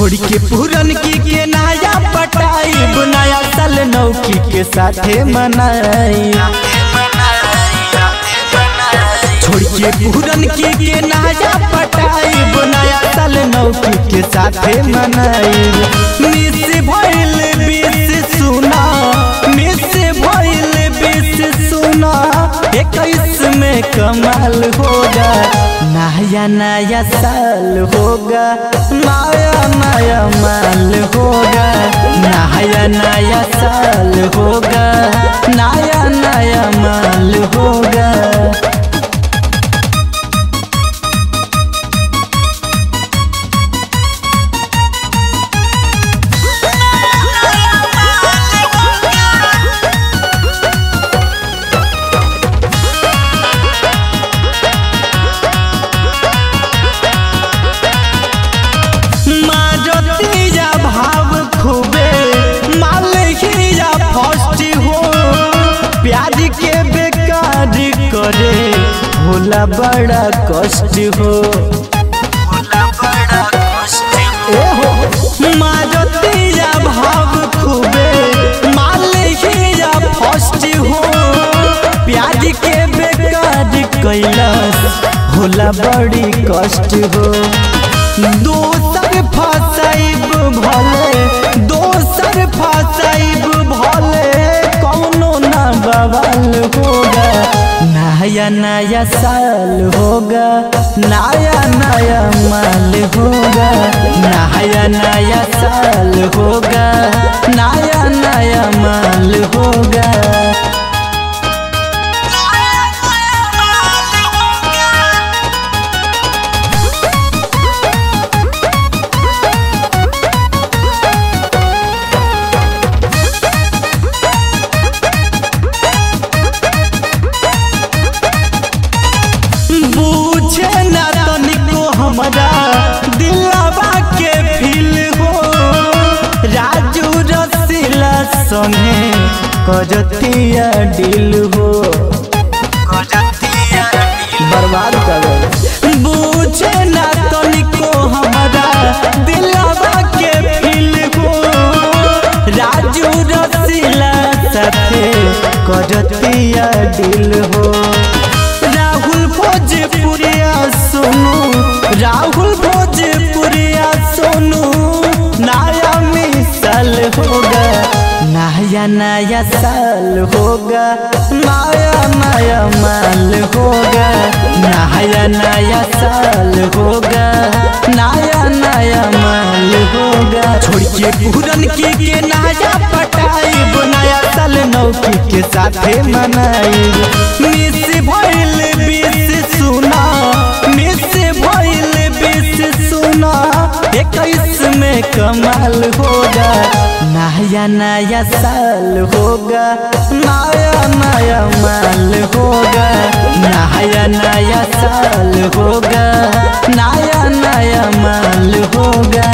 छोड़ के पूरन की के नया पटाई नया साल नौकी के साथे मनाई। छोड़ के पूरन की के नया पटाई नया साल नौकी के साथे मनाई। मिस भइल बीस सुना मिस भइल बीस सुना 21 में कमाल होगा नया नया साल होगा नया नया माल होगा नया नया साल होगा नया नया माल होगा। प्याज के बेकार करे होला बड़ा कष्ट हो मारतिया भाव खूबे मालिया फर्स्ट हो। प्याज के बेकार कैलाश होला बड़ी कष्ट हो। दोसर फसाइब भले दोसर फसाइब भले कौनो ना बवाल होगा नया नया साल होगा नया नया माल होगा नया नया साल होगा नया नया माल होगा। हमारा दिलवा के फील हो राजू रसीला संगे करतिया दिल हो बर्बाद कर बुझे ना तनिको हमारा दिलवा के फील हो राजू रसीला साथे करतिया दिल हो। राहुल भोजपुरिया सोनू राहुल भोजपुरिया सोनू नया मिसाल होगा नया नया साल होगा नया नया माल होगा नया नया साल होगा नया नया माल होगा। छोड़ के पूरन की के नया पटाई नया साल नौकी के साथे मनाई। मिस भइल बीस सुना मिस भइल बीस सुना 21 में कमाल होगा नया नया साल होगा नया नया माल होगा नया नया साल होगा नया नया माल होगा।